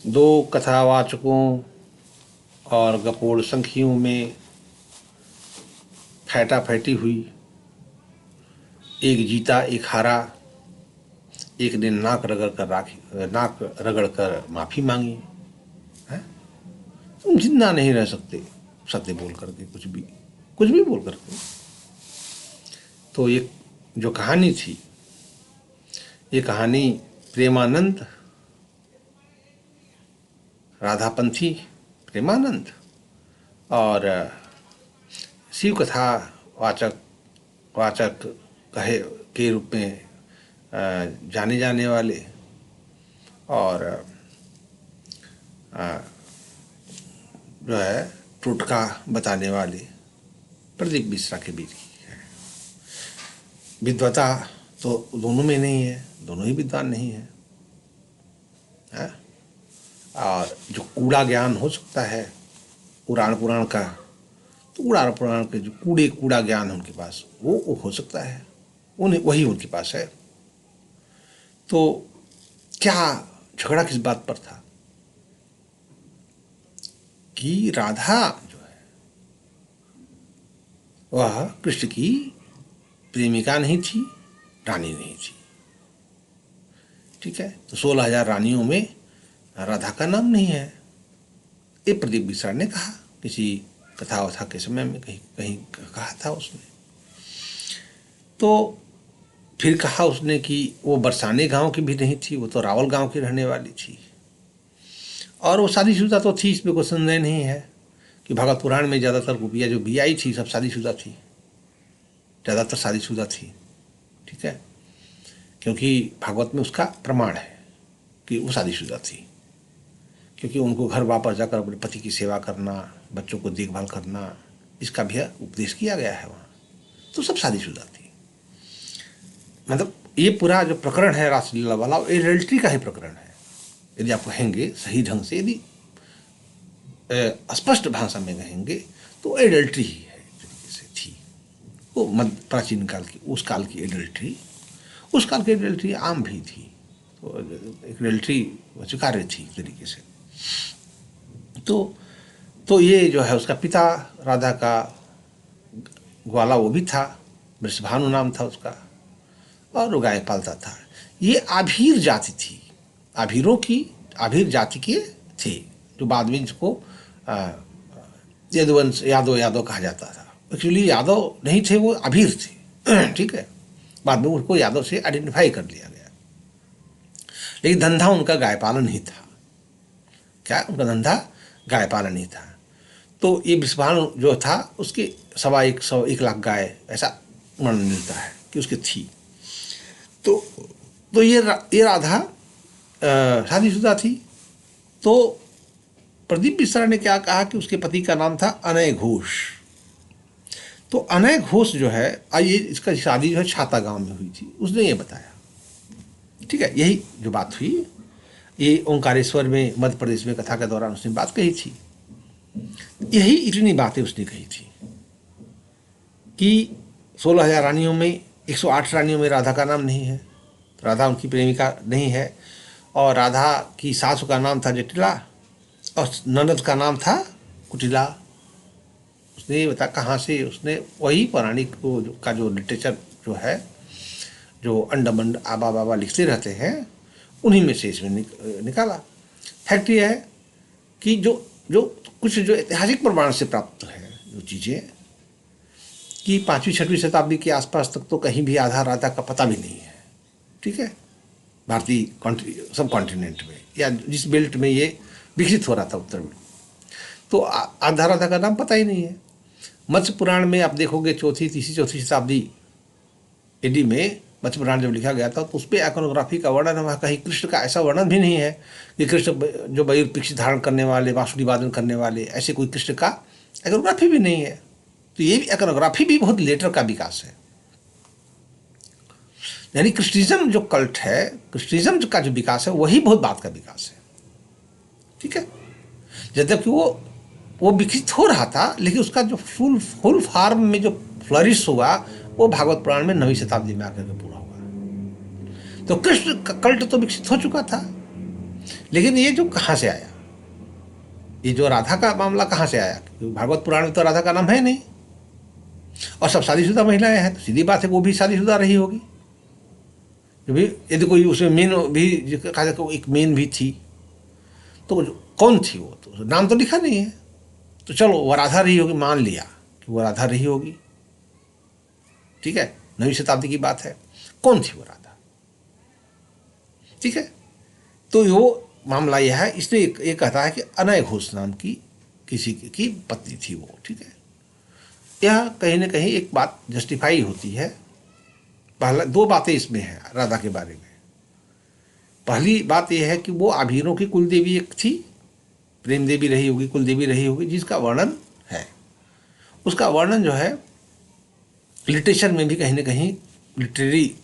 दो कथावाचकों और गपोड़ संखियों में फैटी हुई। एक जीता एक हारा। एक ने नाक रगड़ कर माफी मांगी। है? तुम जिंदा नहीं रह सकते सत्य बोल करके, कुछ भी बोल करके। तो ये जो कहानी थी, ये कहानी प्रेमानंद, राधापंथी प्रेमानंद और शिव कथा वाचक कहे के रूप में जाने जाने वाले और जो है टोटका बताने वाले प्रदीप मिश्रा के बीच की है। विद्वता तो दोनों में नहीं है, दोनों ही विद्वान नहीं है, है? और जो कूड़ा ज्ञान हो सकता है पुराण पुराण का, तो पुराण पुराण के जो कूड़ा ज्ञान है उनके पास, वो हो सकता है, वही उनके पास है। तो क्या झगड़ा किस बात पर था कि राधा जो है वह कृष्ण की प्रेमिका नहीं थी, रानी नहीं थी। ठीक है, तो 16,000 रानियों में राधा का नाम नहीं है, ये प्रदीप मिश्रा ने कहा किसी कथा वथा के समय में, कहीं कहा था उसने। तो फिर कहा उसने कि वो बरसाने गांव की भी नहीं थी, वो तो रावल गांव की रहने वाली थी और वो शादीशुदा तो थी, इसमें कोई संदेह नहीं है कि भगवत पुराण में ज़्यादातर गोपियाँ जो भी आई थी सब शादीशुदा थी, ज़्यादातर शादीशुदा थी। ठीक है, क्योंकि भागवत में उसका प्रमाण है कि वो शादीशुदा थी, क्योंकि उनको घर वापस जाकर अपने पति की सेवा करना, बच्चों को देखभाल करना, इसका भी उपदेश किया गया है वहाँ, तो सब शादीशुदा थी। मतलब ये पूरा जो प्रकरण है रासलीला वाला, वो एडल्ट्री का ही प्रकरण है। यदि आप कहेंगे सही ढंग से, यदि स्पष्ट भाषा में कहेंगे तो एडल्ट्री ही है एक तरीके से थी वो। प्राचीन काल की, उस काल की एडल्ट्री, उस काल की एडल्ट्री आम भी थी, तो एडल्ट्री स्वीकार्य थी एक तरीके से। तो ये जो है उसका पिता राधा का ग्वाला वो भी था, वृषभानु नाम था उसका, और वो गाय पालता था। ये आभीर जाति थी, आभीर जाति के थे, जो बाद में इसको यदुवंश यादव कहा जाता था। एक्चुअली यादव नहीं थे, वो आभीर थे। ठीक है, बाद में उनको यादव से आइडेंटिफाई कर लिया गया, लेकिन धंधा उनका गाय पालन ही था। क्या उनका धंधा गाय पालन ही था। तो ये वृषभानु जो था उसके 1.25 लाख गाय, ऐसा वर्णन मिलता है कि उसकी थी। तो ये राधा शादीशुदा थी। तो प्रदीप मिश्रा ने क्या कहा कि उसके पति का नाम था अनय घोष। तो अनय घोष जो है, आइए, इसका शादी जो है छाता गांव में हुई थी, उसने ये बताया। ठीक है, यही जो बात हुई, ये ओंकारेश्वर में मध्य प्रदेश में कथा के दौरान उसने बात कही थी। यही इतनी बातें उसने कही थी कि 16,000 रानियों में 108 रानियों में राधा का नाम नहीं है, राधा उनकी प्रेमिका नहीं है, और राधा की सासू का नाम था जटिला और ननद का नाम था कुटिला। उसने ये बताया कहाँ से, उसने वही पौराणिक का जो लिटरेचर जो है, जो अंडमंड आबा बाबा लिखते रहते हैं, उन्हीं में से इसमें निकाला। फैक्ट ये है कि जो कुछ जो ऐतिहासिक प्रमाण से प्राप्त है जो चीज़ें, कि 5वीं-6वीं शताब्दी के आसपास तक तो कहीं भी आधा राधा का पता भी नहीं है। ठीक है, भारतीय सब कॉन्टिनेंट में या जिस बेल्ट में ये विकसित हो रहा था, उत्तर में, तो आधा राधा का नाम पता ही नहीं है। मत्स्य पुराण में आप देखोगे 3री-4री शताब्दी एडी में मत्स्य पुराण जब लिखा गया था, तो उस पर आइकोनोग्राफी का वर्णन, वहाँ कहीं कृष्ण का ऐसा वर्णन भी नहीं है कि कृष्ण जो मयूर पीछे धारण करने वाले, बांसुरी वादन करने वाले, ऐसे कोई कृष्ण का आइकोनोग्राफी भी नहीं है। तो ये भी आइकोनोग्राफी भी बहुत लेटर का विकास है। यानी क्रिश्चियनिज्म जो कल्ट है, क्रिश्चियनिज्म का जो विकास है, वही बहुत बात का विकास है। ठीक है, जबकि वो विकसित हो रहा था, लेकिन उसका जो फुल फॉर्म में जो फ्लरिश हुआ, वो भागवत पुराण में 9वीं शताब्दी में आकर के पूरा हुआ। तो कृष्ण का कल्ट तो विकसित हो चुका था, लेकिन ये जो कहाँ से आया, ये जो राधा का मामला कहाँ से आया? क्योंकि भागवत पुराण में तो राधा का नाम है नहीं, और सब शादीशुदा महिलाएं हैं, तो सीधी बात है वो भी शादीशुदा रही होगी। जो भी यदि कोई उसमें मेन भी कहा जाए, एक मेन भी थी, तो कौन थी वो? तो नाम तो लिखा नहीं है, तो चलो वो राधा रही होगी, मान लिया कि वो राधा रही होगी, ठीक है, 9वीं शताब्दी की बात है। कौन थी वो राधा? ठीक है, तो वो मामला यह है, इसलिए ये कहता है कि अनय घोष नाम की किसी की पत्नी थी वो, ठीक है। यह कहीं ना कहीं एक बात जस्टिफाई होती है। पहला 2 बातें इसमें हैं राधा के बारे में। पहली बात यह है कि वो आभीरों की कुल देवी एक थी, प्रेम देवी रही होगी, कुल देवी रही होगी, जिसका वर्णन है। उसका वर्णन जो है लिटरेचर में भी कहीं ना कहीं, लिटरेरी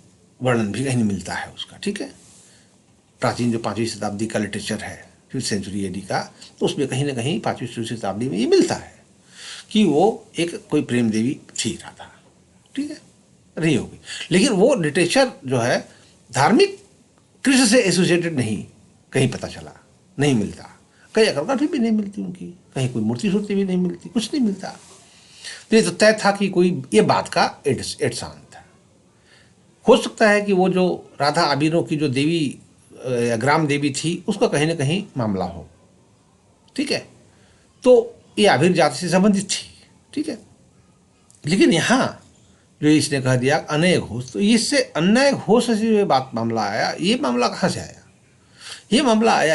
वर्णन भी कहीं मिलता है उसका, ठीक है। प्राचीन जो 5वीं शताब्दी का लिटरेचर है, 5th सेंचुरी एडी का, तो उसमें कहीं ना कहीं 5वीं शताब्दी में ये मिलता है कि वो एक कोई प्रेम देवी थी राधा, ठीक है, रही होगी। लेकिन वो लिटरेचर जो है धार्मिक कृष्ण से एसोसिएटेड नहीं, कहीं पता चला नहीं मिलता, कहीं अकरकाठी भी नहीं मिलती उनकी, कहीं कोई मूर्ति सूर्ति भी नहीं मिलती, कुछ नहीं मिलता। तो ये तो तय था कि कोई ये बात का एहसान था। हो सकता है कि वो जो राधा आबिरों की जो देवी या ग्राम देवी थी, उसका कहीं ना कहीं मामला हो, ठीक है। तो ये आबिर जाति से संबंधित थी, ठीक है। लेकिन यहाँ जो इसने कह दिया अनय घोष, तो इससे अन्य घोष से जो बात मामला आया, ये मामला कहाँ से आया? ये मामला आया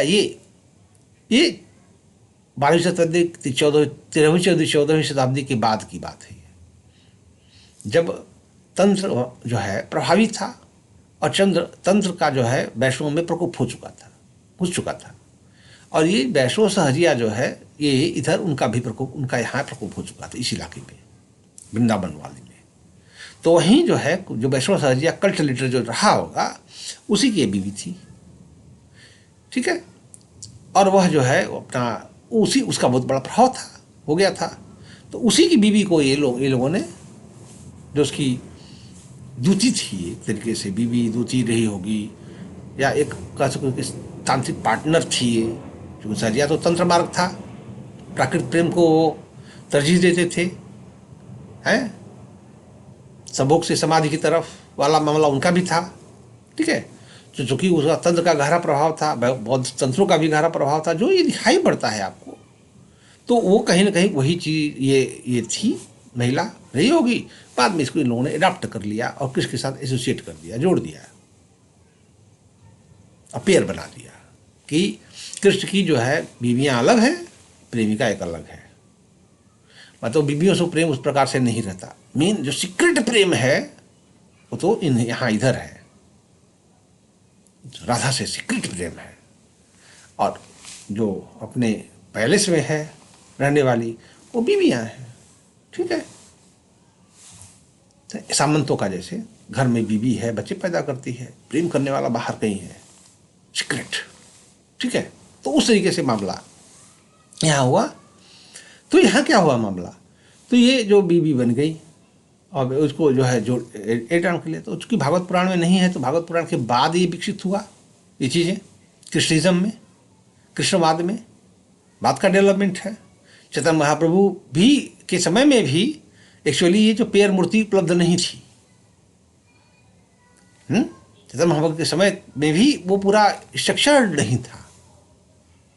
ये 12वीं शताब्दी 13वीं शताब्दी के बाद की बात है, जब तंत्र जो है प्रभावित था और तंत्र का जो है वैष्णव में प्रकोप हो चुका था, घुस चुका था। और ये वैष्णव सहजिया जो है, ये इधर उनका भी प्रकोप, उनका यहाँ प्रकोप हो चुका था इस इलाके में, वृंदावन वाले में। तो वहीं जो है जो वैष्णव सहजिया कल्ट लीडर जो रहा होगा, उसी की बीवी थी, ठीक है। और वह जो है अपना उसका बहुत बड़ा प्रभाव था, हो गया था। तो उसी की बीवी को ये लोगों ने, जो उसकी दूती थी, एक तरीके से बीवी दूती रही होगी, या एक कह सको तांत्रिक पार्टनर थी ये, क्योंकि सहजिया तो तंत्र मार्ग था, प्राकृतिक प्रेम को वो तरजीह देते थे, हैं, संभोग से समाधि की तरफ वाला मामला उनका भी था, ठीक है। तो चूंकि उसका तंत्र का गहरा प्रभाव था, बौद्ध तंत्रों का भी गहरा प्रभाव था, जो ये दिखाई पड़ता है आपको, तो वो कहीं ना कहीं वही चीज़ ये थी, महिला रही होगी। बाद में इसको इन लोगों ने अडॉप्ट कर लिया और कृष्ण के साथ एसोसिएट कर दिया, जोड़ दिया, और पेयर बना दिया कि कृष्ण की जो है बीवियाँ अलग हैं, प्रेमिका एक अलग है। मतलब बीवियों से प्रेम उस प्रकार से नहीं रहता, मेन जो सीक्रेट प्रेम है वो तो यहाँ इधर है, राधा से सीक्रेट प्रेम है। और जो अपने पैलेस में है रहने वाली, वो बीवियाँ हैं, ठीक है। सामंतों का जैसे घर में बीवी है, बच्चे पैदा करती है, प्रेम करने वाला बाहर कहीं है, सीक्रेट, ठीक है। तो उस तरीके से मामला यहाँ हुआ। तो यहाँ क्या हुआ मामला, तो ये जो बीवी बन गई और उसको जो है जो एडान के लिए, तो चूँकि भागवत पुराण में नहीं है, तो भागवत पुराण के बाद ये विकसित हुआ ये चीज़ें, कृष्णिज्म में, कृष्णवाद में बात का डेवलपमेंट है। चैतन्य महाप्रभु भी के समय में भी एक्चुअली ये जो पेयर मूर्ति उपलब्ध नहीं थी, चैतन्य महाप्रभु के समय में भी वो पूरा स्ट्रक्चर्ड नहीं था,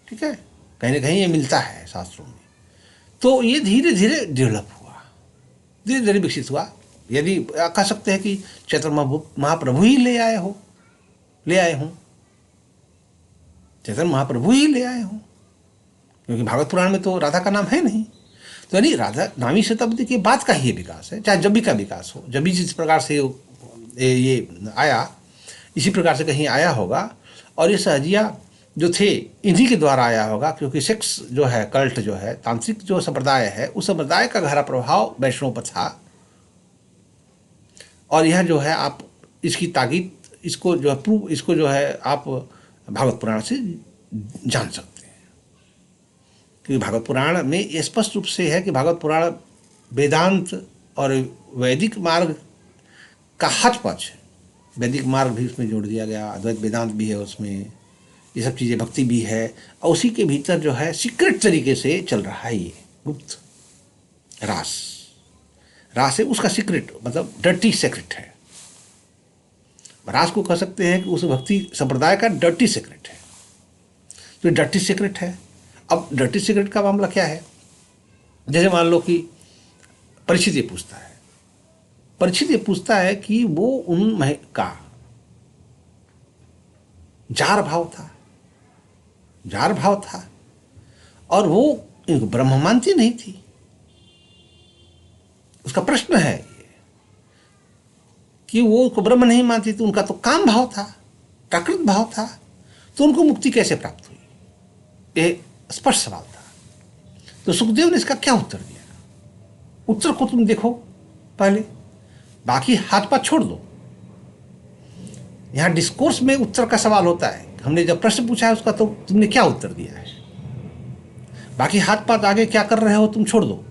ठीक है, कहीं ना कहीं ये मिलता है शास्त्रों में। तो ये धीरे धीरे डेवलप हुआ, धीरे धीरे विकसित हुआ। यदि कह सकते हैं कि चैतन्य महाप्रभु ही ले आए हों, चैतन्य महाप्रभु ही ले आए हों, क्योंकि भागवत पुराण में तो राधा का नाम है नहीं। तो यानी राधा 9वीं शताब्दी के बाद का ही विकास है, चाहे जब भी का विकास हो, जब भी जिस प्रकार से ये आया, इसी प्रकार से कहीं आया होगा। और ये सहजिया जो थे, इन्हीं के द्वारा आया होगा, क्योंकि सेक्स जो है, कल्ट जो है, तांत्रिक जो संप्रदाय है, उस संप्रदाय का गहरा प्रभाव वैष्णव पर था। और यह जो है आप इसकी ताकीद, इसको जो है प्रूव, इसको जो है आप भागवत पुराण से जान सकते हैं। क्योंकि भागवत पुराण में ये स्पष्ट रूप से है कि भागवत पुराण वेदांत और वैदिक मार्ग का हच पच, वैदिक मार्ग भी उसमें जोड़ दिया गया, अद्वैत वेदांत भी है उसमें, ये सब चीज़ें, भक्ति भी है, और उसी के भीतर जो है सीक्रेट तरीके से चल रहा है ये गुप्त रास। रास है उसका सीक्रेट, मतलब डर्टी सीक्रेट है। रास को कह सकते हैं कि उस भक्ति संप्रदाय का डर्टी सीक्रेट है। तो डर्टी सीक्रेट है। अब डर्टी सीक्रेट का मामला क्या है? जैसे मान लो कि परीक्षित ये पूछता है, परीक्षित ये पूछता है कि वो उन का जार भाव था, जार भाव था, और वो इनको ब्रह्म मानती नहीं थी। उसका प्रश्न है कि वो उसको ब्रह्म नहीं मानती थी, उनका तो काम भाव था, प्राकृत भाव था, तो उनको मुक्ति कैसे प्राप्त हुई? ये स्पष्ट सवाल था। तो सुखदेव ने इसका क्या उत्तर दिया? उत्तर को तुम देखो पहले, बाकी हाथ पाथ छोड़ दो। यहां डिस्कोर्स में उत्तर का सवाल होता है। हमने जब प्रश्न पूछा है उसका, तो तुमने क्या उत्तर दिया है? बाकी हाथ पाथ आगे क्या कर रहे हो तुम छोड़ दो।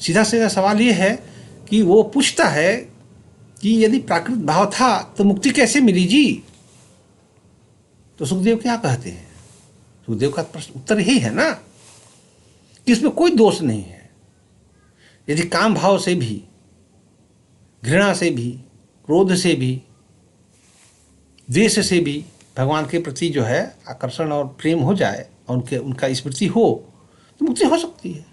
सीधा सीधा सवाल ये है कि वो पूछता है कि यदि प्राकृत भाव था तो मुक्ति कैसे मिली जी? तो सुखदेव क्या कहते हैं? सुखदेव का प्रश्न उत्तर यही है ना कि इसमें कोई दोष नहीं है। यदि काम भाव से भी, घृणा से भी, क्रोध से भी, द्वेष से भी भगवान के प्रति जो है आकर्षण और प्रेम हो जाए और उनका स्मृति हो, तो मुक्ति हो सकती है।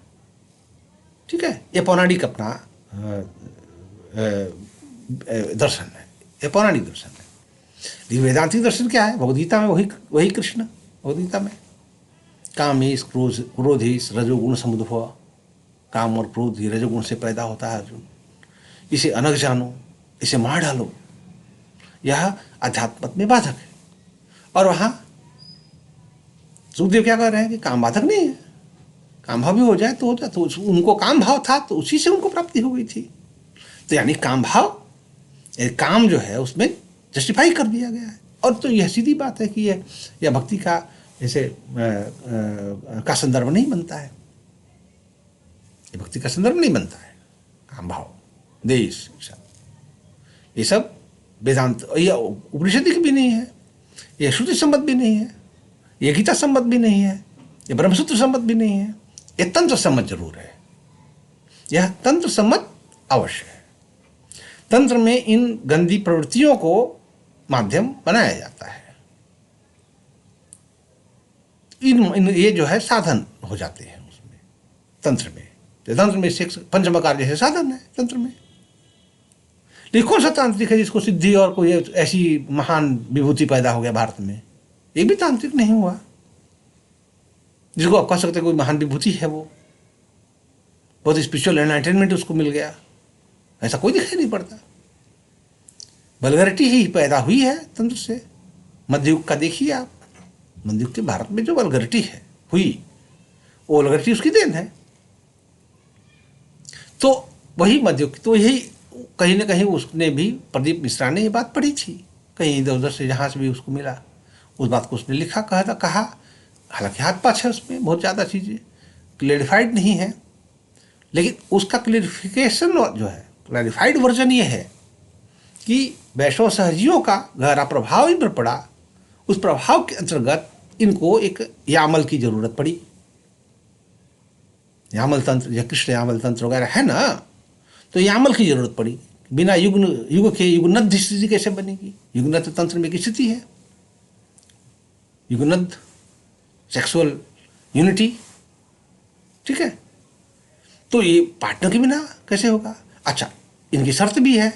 ठीक है, ये पौराणिक अपना दर्शन है, ये पौराणिक दर्शन है। लेकिन वेदांतिक दर्शन क्या है? भगवद्गीता में वही कृष्ण, भगवद्गीता में कामेश क्रोधेश रजोगुण समुद्भव, काम और क्रोध ही रजोगुण से पैदा होता है अर्जुन, इसे अनग जानो, इसे मार डालो, यह अध्यात्म में बाधक है। और वहां सुखदेव क्या कह रहे हैं कि काम बाधक नहीं है, काम भाव भी हो जाए तो हो जाए। तो उनको काम भाव था तो उसी से उनको प्राप्ति हो गई थी। तो यानी काम भाव, काम जो है उसमें जस्टिफाई कर दिया गया है। और तो यह सीधी बात है कि यह भक्ति का जैसे का संदर्भ नहीं बनता है, ये भक्ति का संदर्भ नहीं बनता है। काम भाव, देश, ये सब वेदांत, ये उपनिषदिक भी नहीं है, ये श्रुति सम्मत भी नहीं है, ये गीता सम्मत भी नहीं है, ये ब्रह्मसूत्र सम्मत भी नहीं है, ये तंत्र सम्मत जरूर है। यह तंत्र सम्मत अवश्य है। तंत्र में इन गंदी प्रवृत्तियों को माध्यम बनाया जाता है। इन ये जो है साधन हो जाते हैं उसमें, तंत्र में। तो तंत्र में सेक्स पंचमकार जैसे साधन है तंत्र में। लेकिन कौन सा तांत्रिक है जिसको सिद्धि और कोई ऐसी महान विभूति पैदा हो गया भारत में? एक भी तांत्रिक नहीं हुआ जिसको आप कह सकते कोई महान विभूति है, वो बहुत स्पिरिचुअल एनलाइटनमेंट उसको मिल गया, ऐसा कोई दिखाई नहीं पड़ता। वल्गैरिटी ही पैदा हुई है तंत्र से। मध्ययुग का देखिए आप, मध्ययुग के भारत में जो वल्गैरिटी है हुई, वो वल्गैरिटी उसकी देन है। तो वही मध्ययुग, तो यही कहीं ना कहीं उसने भी, प्रदीप मिश्रा ने ये बात पढ़ी थी कहीं इधर उधर से, जहाँ से भी उसको मिला उस बात को उसने लिखा, कहा। हालांकि हाथ पाछ है उसमें, बहुत ज़्यादा चीज़ें क्लैरिफाइड नहीं है, लेकिन उसका क्लैरिफिकेशन जो है, क्लैरिफाइड वर्जन ये है कि वैष्णव सहजियों का गहरा प्रभाव इन पर पड़ा। उस प्रभाव के अंतर्गत इनको एक यामल की जरूरत पड़ी। यामल तंत्र या कृष्ण यामल तंत्र वगैरह है ना, तो यामल की जरूरत पड़ी। बिना युग के युगनद्ध स्थिति कैसे बनेगी? युगनद्ध तंत्र में की स्थिति है, युगनद्ध सेक्सुअल यूनिटी, ठीक है। तो ये पार्टनर के बिना कैसे होगा? अच्छा, इनकी शर्त भी है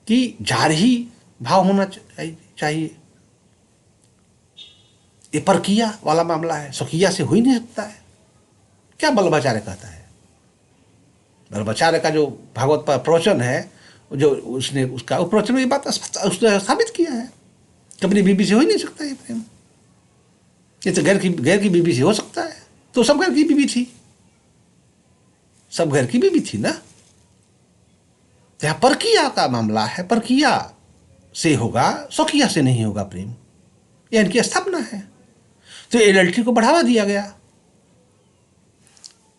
कि जार ही भाव होना चाहिए। ये परकिया वाला मामला है, स्वकिया से हो ही नहीं सकता है। क्या बल्लभाचार्य कहता है? बल्लभाचार्य का जो भागवत पर प्रवचन है, जो उसने उसका प्रवचन में ये बात उसने स्थापित किया है कि अपनी बीबी से हो ही नहीं सकता ये प्रेम। ये तो गैर की बीबी से हो सकता है, तो सब घर की बीबी थी, सब घर की बीबी थी ना। यहां परकिया का मामला है, परकिया से होगा, स्वकिया से नहीं होगा प्रेम। यह इनकी स्थापना है। तो एडल्ट्री को बढ़ावा दिया गया।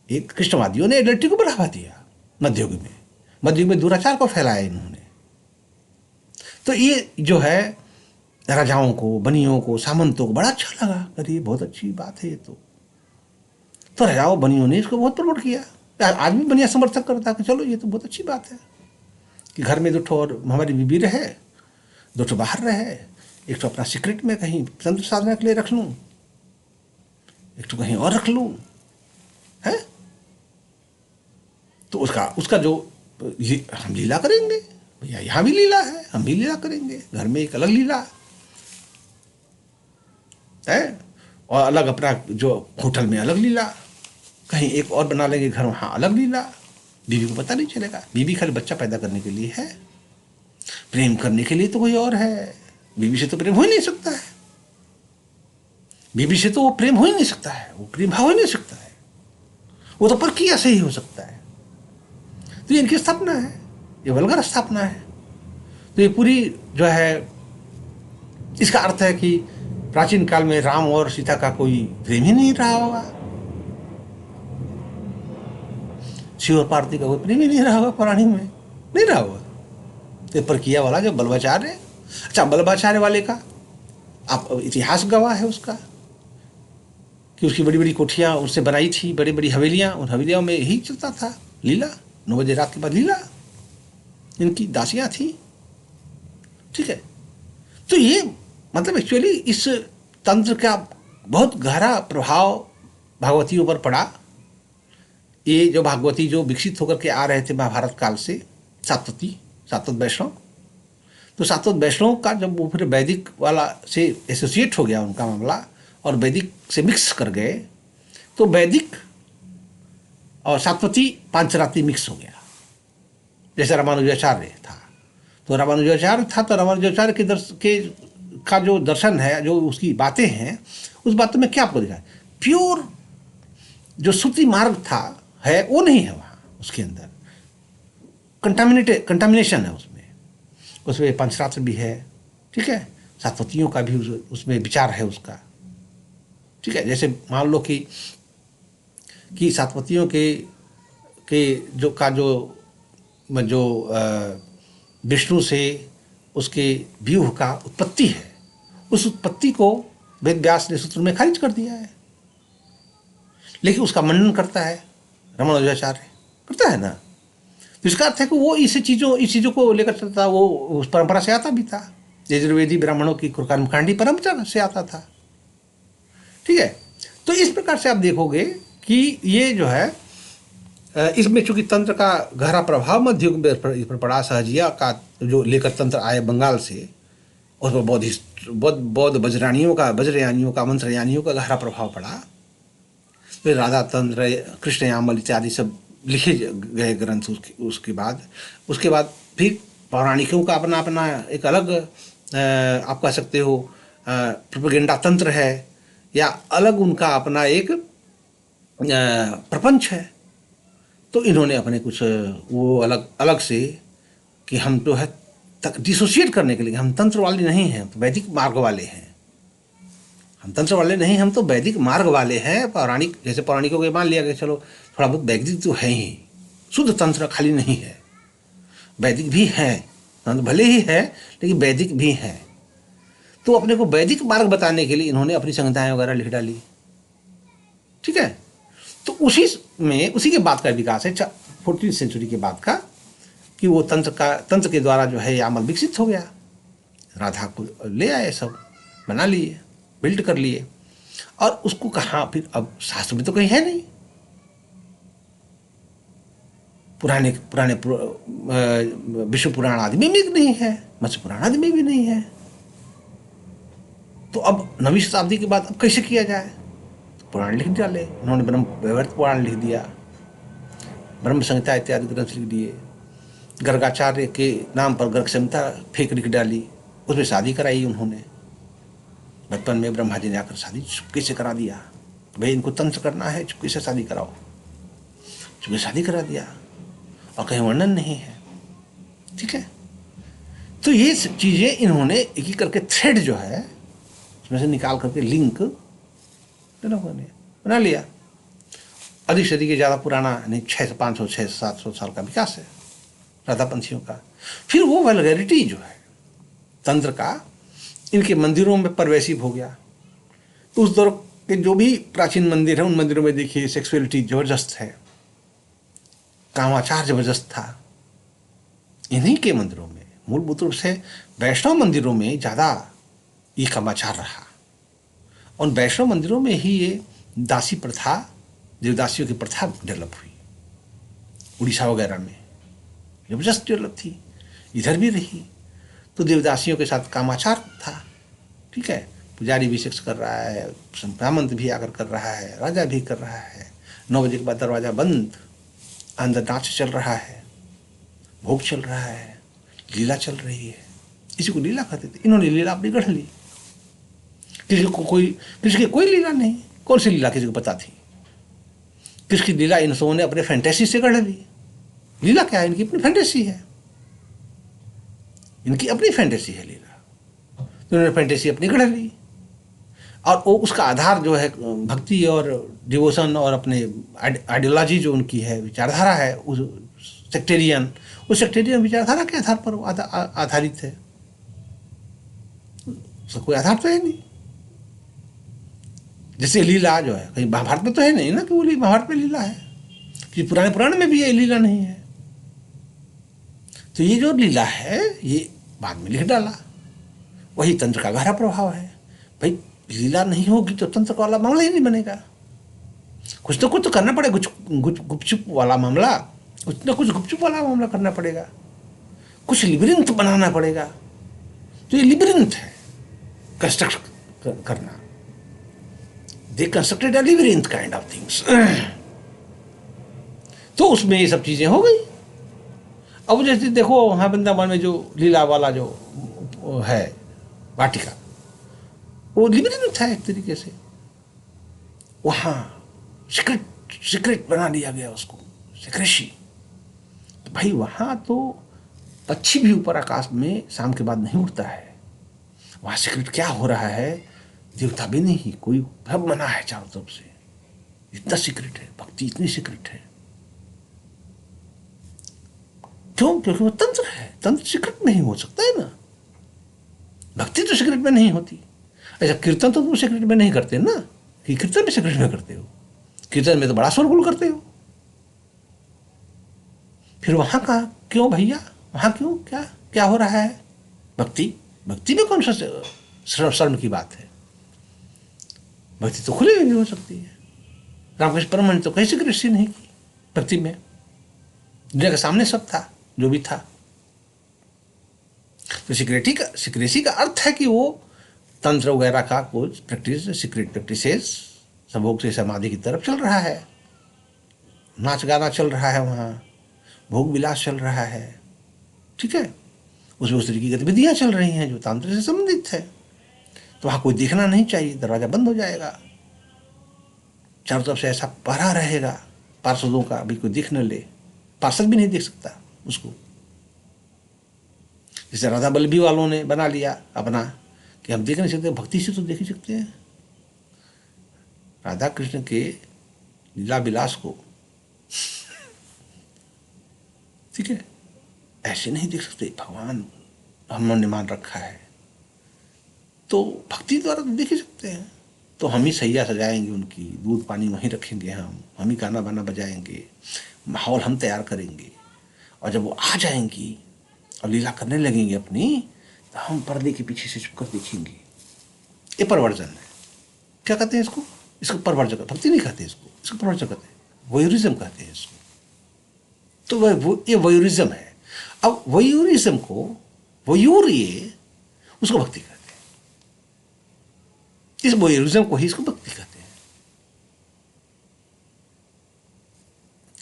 एक कृष्णवादियों ने एडल्ट्री को बढ़ावा दिया मध्ययुग में, मध्ययुग में दुराचार को फैलाया इन्होंने। तो ये जो है राजाओं को, बनियों को, सामंतों को बड़ा अच्छा लगा। अरे ये बहुत अच्छी बात है ये तो राजाओं बनियों ने इसको बहुत प्रमोट किया। आज भी बनिया समर्थक करता है कि चलो ये तो बहुत अच्छी बात है कि घर में 2 ठो और हमारी बीबी रहे, 2 ठो बाहर रहे, एक तो अपना सीक्रेट में कहीं तंत्र साधना के लिए रख लूँ, एक तो कहीं और रख लूँ, है। तो उसका जो ये हम लीला करेंगे भैया, यहाँ भी लीला है, हम भी लीला करेंगे, घर में एक अलग लीला है और अलग अपना जो होटल में अलग लीला, कहीं एक और बना लेंगे घर, वहाँ अलग लीला। बीवी को पता नहीं चलेगा। बीवी खाली बच्चा पैदा करने के लिए है, प्रेम करने के लिए तो कोई और है। बीवी से तो प्रेम हो ही नहीं सकता है, बीवी से तो वो प्रेम हो ही नहीं सकता है, वो प्रेम भाव हो ही नहीं सकता है, वो तो प्रक्रिया से ही हो सकता है। तो ये इनकी स्थापना है, ये वल्गर स्थापना है। तो ये पूरी जो है, इसका अर्थ है कि प्राचीन काल में राम और सीता का कोई प्रेम ही नहीं रहा होगा, शिव और पार्वती का कोई प्रेम ही नहीं रहा होगा, पौराणिक में नहीं रहा होगा। तो प्रक्रिया वाला जो बल्बाचार्य, अच्छा बल्बाचार्य वाले का आप इतिहास गवाह है उसका कि उसकी बड़ी बड़ी कोठियाँ उससे बनाई थी, बड़ी बड़ी हवेलियाँ, उन हवेलियों में यही चलता था लीला। 9 बजे रात के बाद लीला, इनकी दासियाँ थी, ठीक है। तो ये मतलब एक्चुअली इस तंत्र का बहुत गहरा प्रभाव भागवतियों पर पड़ा। ये जो भागवती जो विकसित होकर के आ रहे थे महाभारत काल से, सातवत वैष्णव, तो सातवत वैष्णव का जब वो फिर वैदिक वाला से एसोसिएट हो गया उनका मामला और वैदिक से मिक्स कर गए, तो वैदिक और सातवती पांचरात्रि मिक्स हो गया। जैसे रामानुजाचार्य था, तो रामानुजाचार्य था, तो रामानुजाचार्य का जो दर्शन है, जो उसकी बातें हैं, उस बातों में क्या आपको दिखा, प्योर जो श्रुति मार्ग था है वो नहीं है वहाँ, उसके अंदर कंटामिनेशन है उसमें पंचरात्र भी है, ठीक है, सातवतियों का भी उसमें विचार है उसका, ठीक है। जैसे मान लो कि सातवतियों के जो विष्णु से उसके व्यूह का उत्पत्ति है, उस उत्पत्ति को वेद व्यास ने सूत्र में खारिज कर दिया है, लेकिन उसका मंडन करता है रामानुजाचार्य, करता है ना। तो इसका अर्थ है कि वो इस चीज़ों को लेकर चलता, वो उस परंपरा से आता भी था, यजुर्वेदी ब्राह्मणों की कर्मकांडी परंपरा से आता था, ठीक है। तो इस प्रकार से आप देखोगे कि ये जो है, इसमें चूंकि तंत्र का गहरा प्रभाव मध्य युग में इस पर पड़ा, सहजिया का जो लेकर तंत्र आए बंगाल से, उस पर बौद्ध वज्रयानियों का मंत्रयानियों का गहरा प्रभाव पड़ा। फिर राधा तंत्र, कृष्ण यामल इत्यादि सब लिखे गए ग्रंथ। उसके बाद फिर पौराणिकों का अपना एक अलग आप कह सकते हो प्रोपेगेंडा तंत्र है, या अलग उनका अपना एक प्रपंच है। तो इन्होंने अपने कुछ वो अलग से कि हम तो है डिसोशिएट करने के लिए, हम तंत्र वाले नहीं हैं, तो वैदिक मार्ग वाले हैं। हम तंत्र वाले नहीं, हम तो वैदिक मार्ग वाले हैं। पौराणिक, जैसे पौराणिकों के मान लिया कि चलो थोड़ा बहुत वैदिक तो है ही, शुद्ध तंत्र खाली नहीं है, वैदिक भी है, तंत्र भले ही है लेकिन वैदिक भी है। तो अपने को वैदिक मार्ग बताने के लिए इन्होंने अपनी संहिताएं वगैरह लिख डाली, ठीक है। तो उसी के बाद का विकास है 14वीं सेंचुरी के बाद का, कि वो तंत्र के द्वारा जो है ये अमल विकसित हो गया। राधा को ले आए, सब बना लिए, बिल्ड कर लिए, और उसको कहाँ फिर, अब शास्त्र में तो कहीं है नहीं, पुराने विष्णु पुराण आदि में भी नहीं है, मत्स्य पुराण आदि में भी नहीं है। तो अब 9वीं शताब्दी के बाद अब कैसे किया जाए, तो पुराण लिख डाले उन्होंने, ब्रह्म वैवर्त पुराण लिख दिया, ब्रह्म संहिता इत्यादि ग्रंथ लिख दिए, गर्गाचार्य के नाम पर गर्ग संहिता फेंक लिख डाली, उसमें शादी कराई उन्होंने। बचपन में ब्रह्मा जी ने आकर शादी चुपके से करा दिया, भाई इनको तंत्र करना है, चुपके से शादी कराओ, चुपके शादी करा दिया, और कहीं वर्णन नहीं है, ठीक है। तो ये चीज़ें इन्होंने एक एक करके थ्रेड जो है उसमें से निकाल करके लिंक बना लिया। अधिक से अधिक ज़्यादा पुराना नहीं, 500 600 साल का विकास है राधापंथियों का। फिर वो वल्गैरिटी जो है तंत्र का, इनके मंदिरों में परवेशिव हो गया। तो उस दौर के जो भी प्राचीन मंदिर हैं उन मंदिरों में देखिए सेक्सुअलिटी जबरदस्त है, कामाचार जबरदस्त था। इन्हीं के मंदिरों में मूलभूत रूप से वैष्णव मंदिरों में ज़्यादा ये कामाचार रहा। और वैष्णव मंदिरों में ही ये दासी प्रथा, देवदासियों की प्रथा डेवलप हुई। उड़ीसा वगैरह में जबरदस्त डेवलप थी, इधर भी रही। तो देवदासियों के साथ कामाचार था, ठीक है। पुजारी भी सेक्स कर रहा है, ब्राह्मण भी आकर कर रहा है, राजा भी कर रहा है। 9 बजे के बाद दरवाजा बंद, अंदर नाच चल रहा है, भोग चल रहा है, लीला चल रही है। इसी को लीला कहते थे। इन्होंने लीला अपनी गढ़ ली। किसी की कोई लीला नहीं। कौन सी लीला किसी को पता थी? किसकी लीला इन सबों ने अपने फैंटेसी से गढ़ ली। लीला क्या है? इनकी अपनी फैंटेसी है, इनकी अपनी फैंटेसी है लीला। तो इन्होंने फैंटेसी अपनी गढ़ ली और वो उसका आधार जो है भक्ति और डिवोशन और अपने आइडियोलॉजी जो उनकी है, विचारधारा है, उस सेक्टेरियन विचारधारा के आधार पर आधारित है। उसका कोई आधार तो है नहीं। जैसे लीला जो है कहीं महाभारत में तो है नहीं ना कि वो महाभारत में लीला है, कि पुराने पुराण में भी ये लीला नहीं है। तो ये जो लीला है ये बाद में लिख डाला। वही तंत्र का गहरा प्रभाव है। भाई लीला नहीं होगी तो तंत्र वाला मामला ही नहीं बनेगा। कुछ तो करना पड़ेगा। गुपचुप वाला मामला, कुछ ना कुछ गुपचुप वाला मामला करना पड़ेगा, कुछ लिबरिंथ बनाना पड़ेगा। तो ये लिबरिंथ है कंस्ट्रक्ट करना। They constructed a labyrinth kind of things. तो उसमें ये सब चीजें हो गई। अब जैसे देखो वहां वृंदावन में जो लीला वाला जो है वाटिका, वो लिबरिंथ है एक तरीके से। वहां सीक्रेट बना दिया गया उसको, सिक्रेसी। तो भाई वहां तो पक्षी भी ऊपर आकाश में शाम के बाद नहीं उड़ता है। वहां सीक्रेट क्या हो रहा है? देवता भी नहीं, कोई भ्रम बना है चारों तरफ से। इतना सीक्रेट है, भक्ति इतनी सीक्रेट है। क्यों? क्योंकि वो तंत्र है। तंत्र सीक्रेट में ही हो सकता है ना। भक्ति तो सीक्रेट में नहीं होती। अच्छा, कीर्तन तो तुम सीक्रेट में नहीं करते ना, कि कीर्तन भी सीक्रेट में करते हो। कीर्तन में तो बड़ा शोरगुल करते हो। फिर वहां का क्यों भैया? वहां क्यों? क्या क्या हो रहा है? भक्ति में कौन सा शर्म की बात है? भक्ति तो खुले नहीं हो सकती है। रामकृष्ण परमहंस तो कहीं सीक्रेसी नहीं की भक्ति में। दुनिया के सामने सब था जो भी था। तो सिक्रेसी का अर्थ है कि वो तंत्र वगैरह का कुछ प्रैक्टिस, सीक्रेट प्रैक्टिसेस, संभोग से समाधि की तरफ चल रहा है। नाच गाना चल रहा है वहाँ, भोग विलास चल रहा है, ठीक है। उसमें उस तरह की गतिविधियाँ चल रही हैं जो तंत्र से संबंधित है। तो वहाँ कोई दिखना नहीं चाहिए, दरवाजा बंद हो जाएगा। चारों तरफ से ऐसा पहरा रहेगा पार्षदों का, अभी कोई दिख न ले। पार्षद भी नहीं देख सकता उसको। जैसे राधा बल्लभी वालों ने बना लिया अपना कि हम देख नहीं सकते, भक्ति से तो देख ही सकते हैं राधा कृष्ण के लीला विलास को, ठीक है। ऐसे नहीं देख सकते, भगवान हमने मान रखा है, तो भक्ति द्वारा तो देख ही सकते हैं। तो हम ही सैया सजाएंगे उनकी, दूध पानी वहीं रखेंगे, हम ही गाना बाना बजाएंगे, माहौल हम तैयार करेंगे। और जब वो आ जाएंगी और लीला करने लगेंगे अपनी, तो हम पर्दे के पीछे से छुपकर देखेंगे। ये परवर्जन है। क्या कहते हैं इसको? इसको परवर्जन, भक्ति नहीं कहते इसको परवर्जन कहते हैं, वोयूरिज्म कहते हैं इसको। तो ये वोयूरिज्म है। अब वोयूरिज्म को, वोयूर ये, उसको भक्ति कहते हैं। इस वोयूरिज्म को ही इसको भक्ति कहते हैं।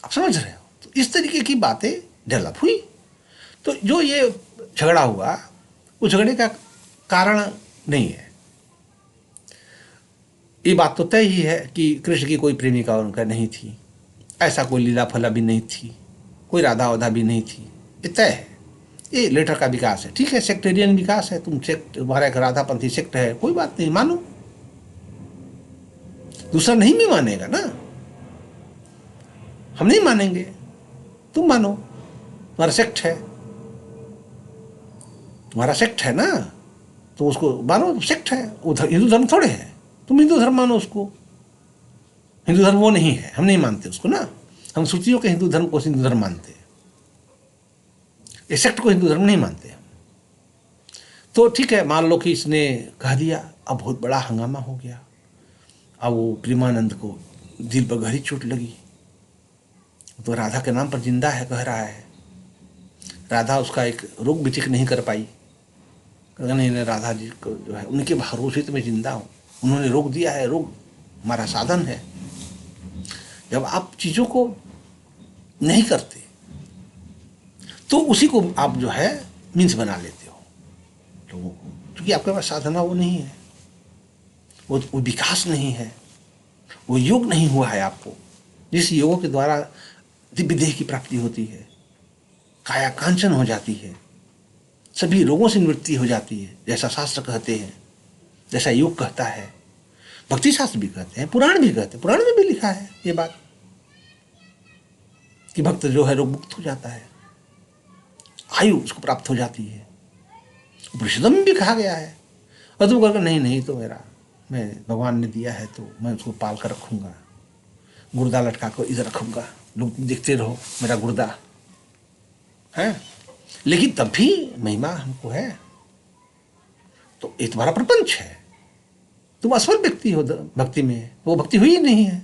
आप समझ रहे हो? तो इस तरीके की बातें डेवलप हुई। तो जो ये झगड़ा हुआ, उस झगड़े का कारण नहीं है। ये बात तो तय ही है कि कृष्ण की कोई प्रेमिका उनका नहीं थी, ऐसा कोई लीला फला भी नहीं थी, कोई राधा वाधा भी नहीं थी। ये तय है। ये लेटर का विकास है, ठीक है, सेक्टेरियन विकास है। तुम सेक्ट, तुम्हारा एक राधापंथी सेक्ट है, कोई बात नहीं, मानो। दूसरा नहीं भी मानेगा ना, हम नहीं मानेंगे, तुम मानो, तुम्हारा सेक्ट है, तुम्हारा सेक्ट है ना, तो उसको मानो, सेक्ट है वो, हिंदू धर्म थोड़े है, तुम हिंदू धर्म मानो उसको। हिंदू धर्म वो नहीं है, हम नहीं मानते उसको ना। हम श्रुतियों के हिंदू धर्म को हिंदू धर्म मानते हैं, इस सेक्ट को हिंदू धर्म नहीं मानते हम। तो ठीक है, मान लो कि इसने कह दिया, अब बहुत बड़ा हंगामा हो गया। अब वो प्रेमानंद को दिल पर गहरी चोट लगी। तो राधा के नाम पर जिंदा है कह रहा है। राधा उसका एक रोग भी ठीक नहीं कर पाई। नहीं, राधा जी को जो है उनके भरोसे तो मैं जिंदा हूँ, उन्होंने रोक दिया है, रोग हमारा साधन है। जब आप चीज़ों को नहीं करते तो उसी को आप जो है मीन्स बना लेते हो लोगों को, क्योंकि आपके पास साधना वो नहीं है, वो विकास नहीं है, वो योग नहीं हुआ है आपको, जिस योगों के द्वारा दिव्य देह की प्राप्ति होती है, काया कांचन हो जाती है, सभी रोगों से निवृत्ति हो जाती है, जैसा शास्त्र कहते हैं, जैसा योग कहता है, भक्ति शास्त्र भी कहते हैं, पुराण भी कहते हैं। पुराण में भी लिखा है ये बात कि भक्त जो है रोग मुक्त हो जाता है, आयु उसको प्राप्त हो जाती है। उपनिषदों में भी कहा गया है। और तुम कहकर नहीं तो मेरा, मैं भगवान ने दिया है तो मैं उसको पाल कर रखूँगा, गुर्दा लटका कर इधर रखूँगा, लोग देखते रहो मेरा गुर्दा है। लेकिन तब भी महिमा हमको है। तो ये तुम्हारा प्रपंच है, तुम असफल व्यक्ति हो भक्ति में, वो भक्ति हुई नहीं है।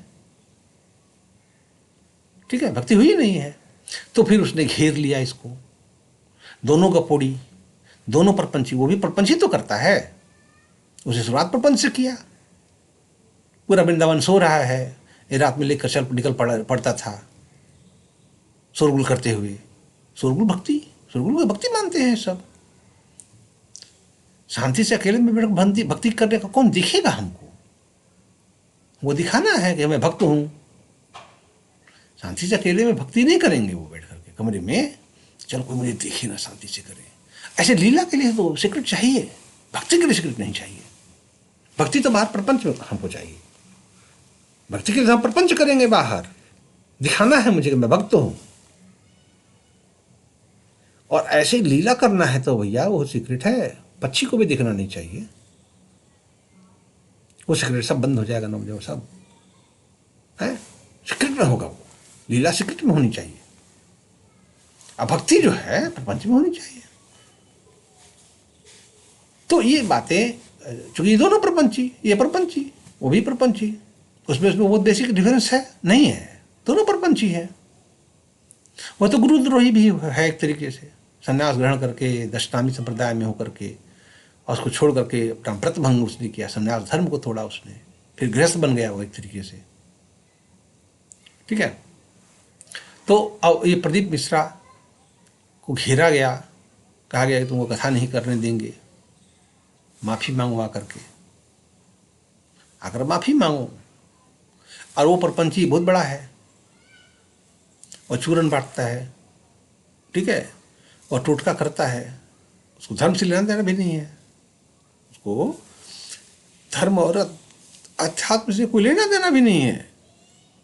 ठीक है, भक्ति हुई नहीं है। तो फिर उसने घेर लिया इसको, दोनों का पोड़ी, दोनों प्रपंची। वो भी प्रपंच ही तो करता है, उसे शुरुआत प्रपंच से किया। पूरा वृंदावन सो रहा है, ये रात में लेकर चल निकल पड़ता था शोरगुल करते हुए। शोरगुल भक्ति, शोरगुल को भक्ति मानते हैं सब। शांति से अकेले में भक्ति करने का कौन दिखेगा हमको? वो दिखाना है कि मैं भक्त हूं। शांति से अकेले में भक्ति नहीं करेंगे वो बैठ करके कमरे में, चलो कोई मुझे देखे ना, शांति से करे। ऐसे लीला के लिए तो सीक्रेट चाहिए, भक्ति के लिए सीक्रेट नहीं चाहिए। भक्ति तो बाहर प्रपंच में हमको चाहिए। भक्ति के लिए हम प्रपंच करेंगे, बाहर दिखाना है मुझे कि मैं भक्त हूं। और ऐसे लीला करना है तो भैया वो सीक्रेट है, पक्षी को भी देखना नहीं चाहिए। वो सीक्रेट सब बंद हो जाएगा ना, जो सब है सीक्रेट में होगा। वो लीला सीक्रेट में होनी चाहिए, अब भक्ति जो है प्रपंच में होनी चाहिए। तो ये बातें, चूंकि दोनों प्रपंची, ये प्रपंची वो भी प्रपंची, उसमें बहुत बेसिक डिफरेंस है नहीं है, दोनों प्रपंची है। वह तो गुरुद्रोही भी है एक तरीके से, संन्यास ग्रहण करके दशनामी संप्रदाय में होकर के, और उसको छोड़ करके अपना व्रत भंग उसने किया, संन्यास धर्म को तोड़ा उसने, फिर गृहस्थ बन गया वो एक तरीके से। ठीक है, तो अब ये प्रदीप मिश्रा को घेरा गया, कहा गया कि तुमको कथा नहीं करने देंगे, माफ़ी मांगो आकर के, आकर माफ़ी मांगो। और वो प्रपंची बहुत बड़ा है और चूरन बांटता है, ठीक है, और टोटका करता है, उसको धर्म से लेना देना भी नहीं है, उसको धर्म और अध्यात्म से कोई लेना देना भी नहीं है,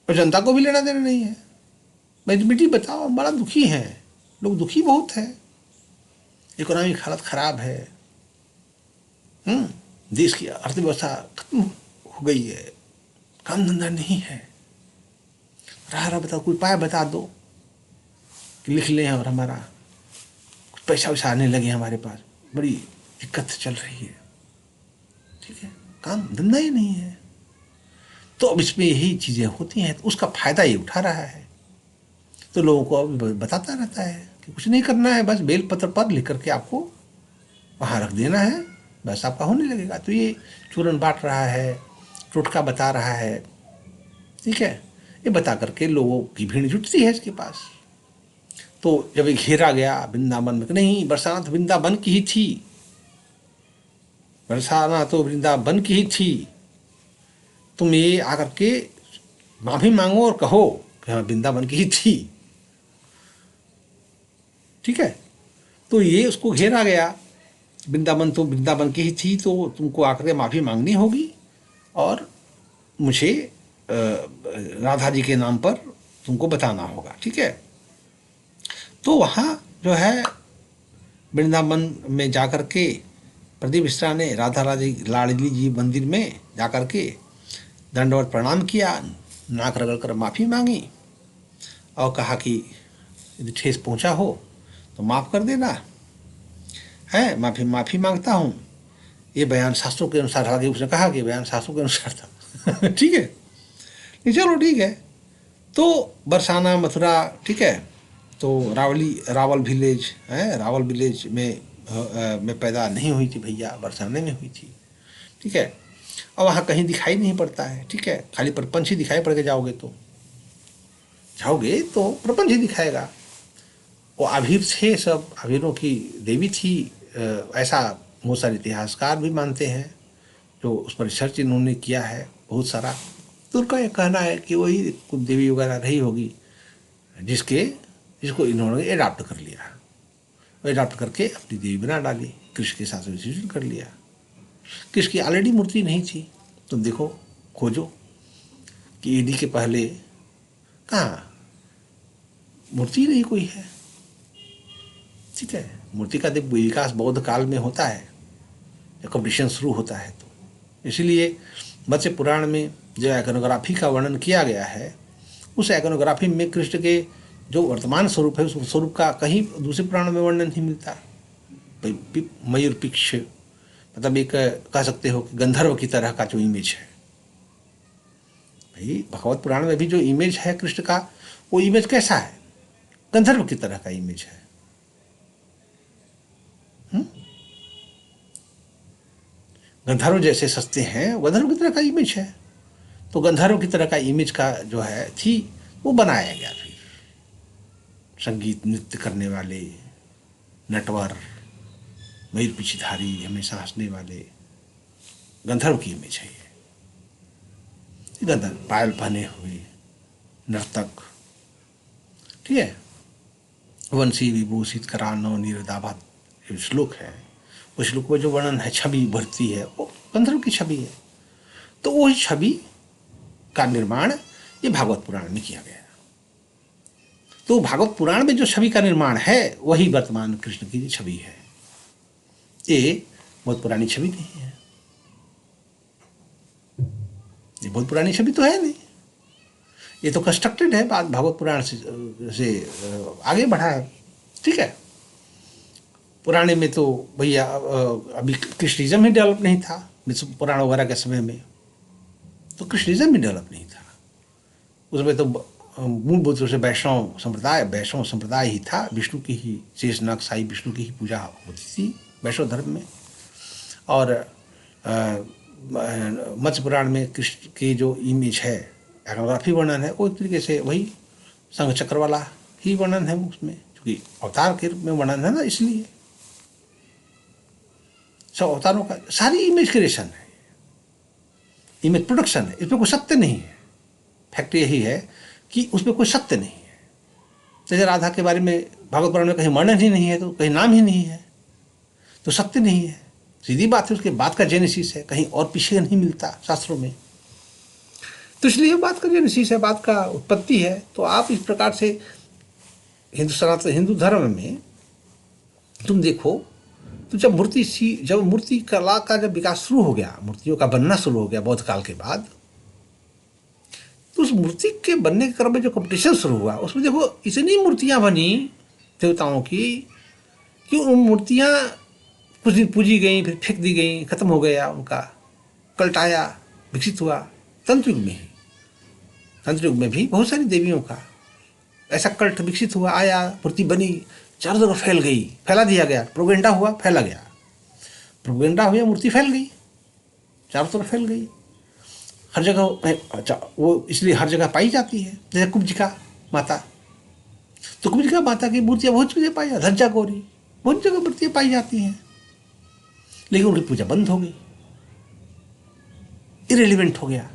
और जनता को भी लेना देना नहीं है। भाई बेटी बताओ, बड़ा दुखी है, लोग दुखी बहुत है, इकोनॉमिक हालत खराब है, देश की अर्थव्यवस्था खत्म हो गई है, काम धंधा नहीं है, रहा बताओ, कोई उपाय बता दो कि लिख लें और हमारा कुछ पैसा वैसा आने लगे हमारे पास, बड़ी दिक्कत चल रही है। ठीक है, काम धंधा ही नहीं है। तो अब इसमें यही चीज़ें होती हैं, तो उसका फायदा ये उठा रहा है। तो लोगों को अब बताता रहता है कि कुछ नहीं करना है, बस बेल पत्र पर लिख करके आपको वहाँ रख देना है, बस आपका होने लगेगा। तो ये चूरन बांट रहा है, टोटका बता रहा है, ठीक है, ये बता करके लोगों की भीड़ जुटती है इसके पास। तो जब ये घेरा गया वृंदावन में, नहीं बरसाना तो वृंदावन की ही थी, बरसाना तो वृंदावन की ही थी, तुम ये आकर के माफी मांगो और कहो कि हाँ वृंदावन की ही थी। ठीक है, तो ये उसको घेरा गया, वृंदावन तो वृंदावन की ही थी, तो तुमको आकर के माफ़ी मांगनी होगी और मुझे राधा जी के नाम पर तुमको बताना होगा। ठीक है, तो वहाँ जो है वृंदावन में जाकर के प्रदीप मिश्रा ने राधा रानी लाडली जी मंदिर में जाकर के दंडवत प्रणाम किया, नाक रगड़ कर माफ़ी मांगी और कहा कि यदि ठेस पहुंचा हो तो माफ़ कर देना है, माफ़ी मांगता हूँ। ये बयान शास्त्रों के अनुसार, हालांकि उसने कहा कि बयान शास्त्रों के अनुसार था ठीक है, नहीं चलो ठीक है। तो बरसाना मथुरा, ठीक है, तो रावल विलेज है, रावल विलेज में पैदा नहीं हुई थी भैया, बरसाने में हुई थी, ठीक है। और वहाँ कहीं दिखाई नहीं पड़ता है, ठीक है, खाली प्रपंच ही दिखाई पड़ के जाओगे तो प्रपंच ही दिखाएगा। वो आभिर थे, सब आभिरों की देवी थी, ऐसा बहुत सारे इतिहासकार भी मानते हैं, जो उस पर रिसर्च इन्होंने किया है बहुत सारा। तो उनका यह कहना है कि वही कुछ देवी वगैरह रही होगी जिसको इन्होंने एडाप्ट कर लिया, एडाप्ट करके अपनी देवी बना डाली, कृष्ण के साथ विसर्जन कर लिया। कृष्ण की ऑलरेडी मूर्ति नहीं थी, तुम देखो खोजो कि ईडी के पहले कहाँ मूर्ति नहीं कोई है, ठीक है। मूर्ति का विकास बौद्ध काल में होता है, जब कंपटीशन शुरू होता है। तो इसीलिए मत्स्य पुराण में जो आइकनोग्राफी का वर्णन किया गया है, उस आइकनोग्राफी में कृष्ण के जो वर्तमान स्वरूप है, उस स्वरूप का कहीं दूसरे पुराण में वर्णन नहीं मिलता। मयूर पिक्ष, मतलब एक कह सकते हो कि गंधर्व की तरह का जो इमेज है भाई, भगवत पुराण में भी जो इमेज है कृष्ण का, वो इमेज कैसा है? गंधर्व की तरह का इमेज है। गंधर्व जैसे सस्ते हैं, गंधर्व की तरह का इमेज है। तो गंधर्व की तरह का इमेज का जो है थी, वो बनाया गया। फिर संगीत नृत्य करने वाले, नटवर, मयूर पिछधारी, हमेशा हंसने वाले, गंधर्व की इमेज है ये। गंधर्व पायल पहने हुए नर्तक, ठीक है, वंशी विभूषित करानो निरदाभात श्लोक है। उस श्लोक में जो वर्णन है, छवि बढ़ती है, वो गंधर्व की छवि है। तो वही छवि का निर्माण ये भागवत पुराण में किया गया। तो भागवत पुराण में जो छवि का निर्माण है, वही वर्तमान कृष्ण की छवि है। ये बहुत पुरानी छवि नहीं है, ये बहुत पुरानी छवि तो है नहीं, ये तो कंस्ट्रक्टेड है, बाद भागवत पुराण से आगे बढ़ा है, ठीक है। पुराने में तो भैया अभी कृष्णिज्म ही डेवलप नहीं था, पुराण वगैरह के समय में तो कृष्णिज्म ही डेवलप नहीं था। उसमें तो मूलभूत रूप से वैष्णव संप्रदाय ही था। विष्णु की ही, शेषनाग साई विष्णु की ही पूजा होती थी वैष्णव धर्म में। और मत्स्य पुराण में कृष्ण की जो इमेज है, आइकनोग्राफी वर्णन है, वो एक तरीके से वही संघ चक्र वाला ही वर्णन है उसमें, क्योंकि अवतार के रूप में वर्णन है ना, इसलिए सब अवतारों का सारी इमेज क्रिएशन है, इमेज प्रोडक्शन है, इसमें कोई सत्य नहीं है। फैक्ट यही है कि उसमें कोई सत्य नहीं है। जैसे राधा के बारे में भागवत पुराण में कहीं वर्णन ही नहीं है, तो कहीं नाम ही नहीं है, तो सत्य नहीं है, सीधी बात है। उसके बाद का जेनेसिस है, कहीं और पीछे नहीं मिलता शास्त्रों में। तो इसलिए बात का जेनेसिस है, बात का उत्पत्ति है। तो आप इस प्रकार से हिंदू धर्म में तुम देखो, तो जब मूर्ति कला का जब विकास शुरू हो गया, मूर्तियों का बनना शुरू हो गया बौद्ध काल के बाद, तो उस मूर्ति के बनने के क्रम में जो कंपटीशन शुरू हुआ, उसमें देखो इतनी मूर्तियां बनी देवताओं की कि उन मूर्तियां कुछ दिन पूजी गई, फिर फेंक दी गई, खत्म हो गया उनका कल्ट आया, विकसित हुआ तंत्र युग में ही। तंत्र युग में भी बहुत सारी देवियों का ऐसा कल्ट विकसित हुआ, आया, मूर्ति बनी, चारों तरफ फैल गई, फैला दिया गया, प्रोपेगेंडा हुआ, फैला गया, प्रोपेगेंडा हुआ, मूर्ति फैल गई, चारों तरफ फैल गई, हर जगह। अच्छा, वो इसलिए हर जगह पाई जाती है। जैसे कुब्जिका माता, तो कुब्जिका माता की मूर्तियाँ बहुत जगह पाई जाती, धज्जा गौरी, बहुत जगह मूर्तियाँ पाई जाती हैं, लेकिन उनकी पूजा बंद हो गई, इरेलीवेंट हो गया।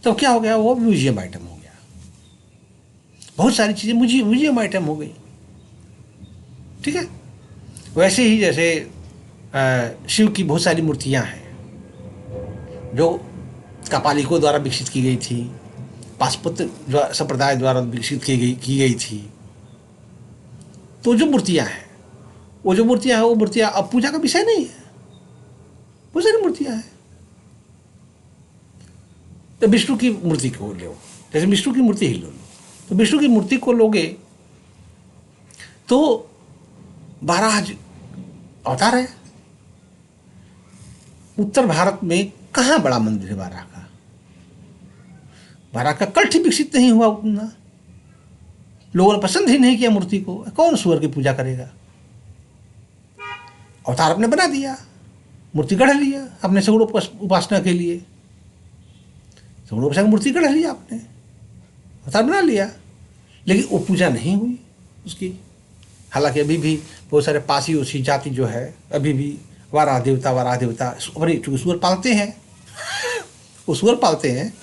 तो क्या हो गया? वो म्यूजियम आइटम हो गया, बहुत सारी चीज़ें म्यूजियम आइटम हो गई, ठीक है। वैसे ही जैसे शिव की बहुत सारी मूर्तियाँ हैं जो कापालिकों द्वारा विकसित की गई थी, पाशुपत संप्रदाय द्वारा विकसित की गई थी। तो जो मूर्तियाँ हैं, वो मूर्तियाँ अब पूजा का विषय नहीं है। बहुत सारी मूर्तियां हैं। तो विष्णु की मूर्ति को लो, जैसे विष्णु की मूर्ति ही लो, तो विष्णु की मूर्ति को लोगे तो 12 अवतार है। उत्तर भारत में कहाँ बड़ा मंदिर है बारह का? बारह का कल्ट ही विकसित नहीं हुआ उतना, लोगों ने पसंद ही नहीं किया मूर्ति को। कौन सूअर की पूजा करेगा? अवतार अपने बना दिया, मूर्ति गढ़ लिया अपने सगुण उपासना के लिए, सगुण उपासना की मूर्ति गढ़ लिया आपने, अवतार बना लिया, लेकिन वो पूजा नहीं हुई उसकी। हालांकि अभी भी बहुत सारे पासी उसी जाति जो है अभी भी वाराह देवता अपनी, चूंकि सूअर पालते हैं, वो सूअर पालते हैं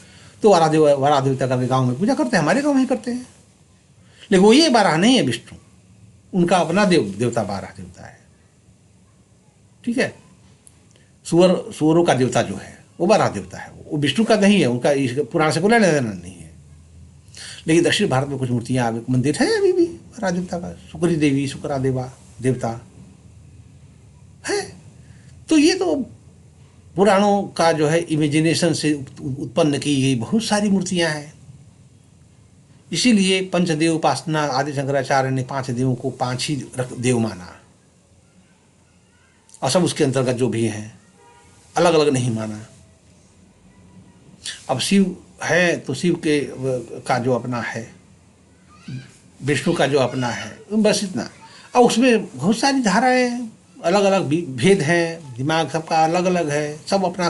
तो वाराह देवता का गाँव में पूजा करते हैं, हमारे गाँव में ही करते हैं। लेकिन वो ये बारह नहीं है विष्णु, उनका अपना देवता बारह देवता है। ठीक है, सूअरों का देवता जो है वो बारह देवता है, वो विष्णु का नहीं है, उनका पुराण से कोई लेना देना नहीं है। लेकिन दक्षिण भारत में कुछ मूर्तियां मंदिर है अभी भी बारह देवता का, शुक्री देवी, शुक्रा देवा देवता है। तो ये तो पुराणों का जो है इमेजिनेशन से उत्पन्न की गई बहुत सारी मूर्तियां हैं। इसीलिए पंचदेव उपासना आदि शंकराचार्य ने 5 देवों को 5 ही देव माना, और सब उसके अंतर्गत जो भी हैं अलग अलग नहीं माना। अब शिव है तो शिव के का जो अपना है, विष्णु का जो अपना है, बस इतना। अब उसमें बहुत सारी धाराएं, अलग अलग भेद हैं, दिमाग सबका अलग अलग है, सब अपना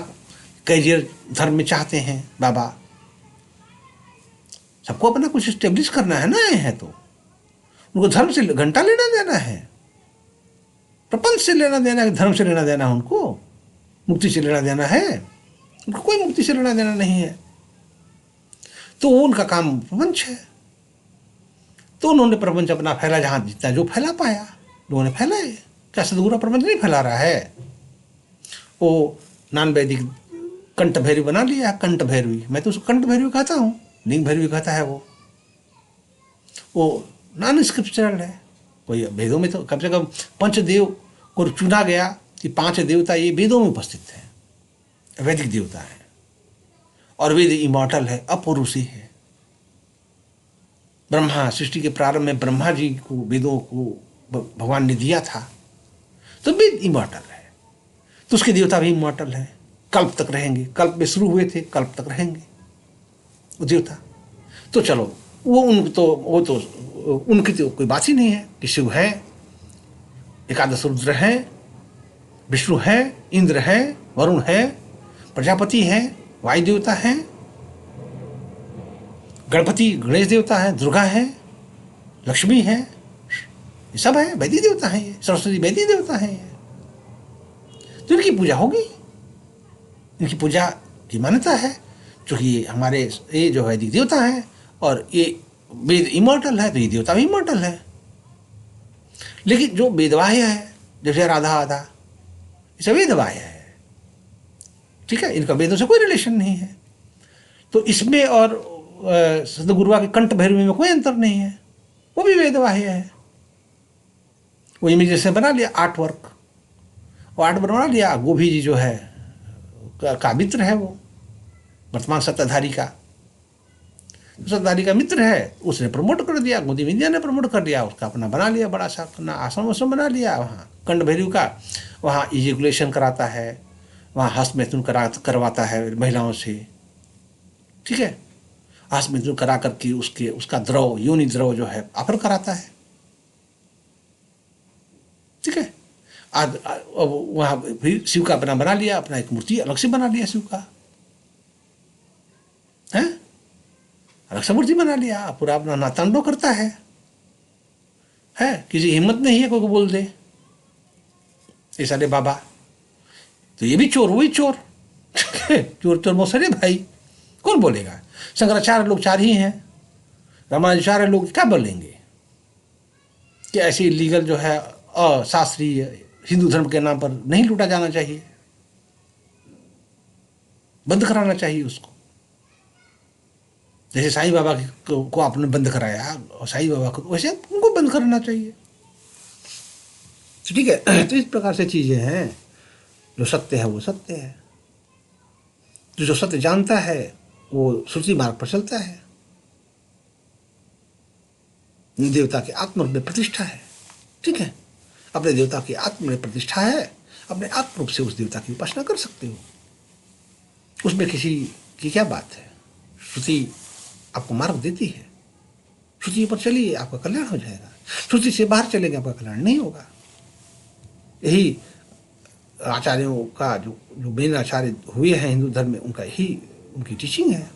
कैरियर धर्म में चाहते हैं। बाबा सबको अपना कुछ स्टेब्लिश करना है ना, आए हैं तो उनको धर्म से घंटा लेना देना है, प्रपंच से लेना देना है, धर्म से लेना देना है, उनको मुक्ति से लेना देना है, उनको कोई मुक्ति से लेना देना नहीं है। तो उनका काम प्रपंच है, तो उन्होंने प्रपंच अपना फैला, जहां जितना जो फैला पाया लोगों ने फैलाए। क्या सदगुरु प्रपंच नहीं फैला रहा है? वो नान वैदिक कंठ भैरवी बना लिया, कंठ भैरवी, मैं तो उसको कंठ भैरवी कहता हूँ, लिंग भैरवी कहता है वो नॉन स्क्रिप्चरल है। कोई वेदों में तो कम से कम पंचदेव को चुना गया कि 5 देवता ये वेदों में उपस्थित है, वैदिक देवता है, और वेद इमॉर्टल है, अपौरुषी है। ब्रह्मा सृष्टि के प्रारंभ में ब्रह्मा जी को वेदों को भगवान ने दिया था, तो वेद इमॉर्टल है, तो उसके देवता भी इमॉर्टल है, कल्प तक रहेंगे। कल्प में शुरू हुए थे, कल्प तक रहेंगे वो देवता। तो चलो वो उनकी तो कोई बात ही नहीं है कि शिव है, एकादश रुद्र है, विष्णु है, इंद्र है, वरुण है, प्रजापति है, वायु देवता है, गणपति गणेश देवता है, दुर्गा है, लक्ष्मी है, ये सब है वैदिक देवता है, ये सरस्वती वैदिक देवता है। तो इनकी पूजा होगी, इनकी पूजा की मान्यता है, क्योंकि हमारे ये जो वैदिक देवता है और ये वेद इमॉर्टल है, तो ये देवता भी इमॉर्टल है। लेकिन जो वेदवाह्य है, जैसे राधा आधा, ये सब वेदवाह्य है। ठीक है, इनका वेदों से कोई रिलेशन नहीं है। तो इसमें और सदगुरुआ के कंठ भैरवी में कोई अंतर नहीं है, वो भी वेदवाह्य है। वो इमेज से बना लिया आर्ट वर्क, वो आर्ट बना लिया। गोभी जी जो है का मित्र है, वो वर्तमान सत्ताधारी का मित्र है, उसने प्रमोट कर दिया, मोदी इंडिया ने प्रमोट कर दिया, उसका अपना बना लिया, बड़ा सा अपना आश्रम बना लिया। वहाँ कंठ भैरव का, वहाँ इजैकुलेशन कराता है, वहाँ हस्त मैथुन करवाता है महिलाओं से। ठीक है, हस्त मैथुन करा करके उसका द्रव, योनि द्रव जो है ऑफर कराता है। ठीक है, आज वहाँ फिर शिव का अपना बना लिया, अपना एक मूर्ति अलग से बना लिया शिव का, है अलग से मूर्ति बना लिया, पूरा अपना नातांडो करता है। किसी हिम्मत नहीं है कोई को बोल दे ये सारे बाबा, तो ये भी चोर, वही चोर चोर चोर मोसरे भाई, कौन बोलेगा? शंकराचार्य लोग 4 ही हैं, रामानुजाचार्य लोग क्या बोलेंगे कि ऐसी इलीगल जो है अशास्त्रीय हिंदू धर्म के नाम पर नहीं लूटा जाना चाहिए, बंद कराना चाहिए उसको। जैसे साईं बाबा को आपने बंद कराया, और साईं बाबा को वैसे उनको बंद करना चाहिए। ठीक है, तो इस प्रकार से चीजें हैं। जो सत्य है वो सत्य है। जो सत्य जानता है वो श्रुति मार्ग पर चलता है। देवता की आत्म में प्रतिष्ठा है, ठीक है, अपने देवता की आत्म में प्रतिष्ठा है, अपने आत्म रूप से उस देवता की उपासना कर सकते हो। उसमें किसी की क्या बात है। श्रुति आपको मार्ग देती है, श्रुति पर चलिए आपका कल्याण हो जाएगा। श्रुति से बाहर चलेंगे आपका कल्याण नहीं होगा। यही आचार्यों का जो जो मेन आचार्य हुए हैं हिंदू धर्म में, उनका यही उनकी टीचिंग है।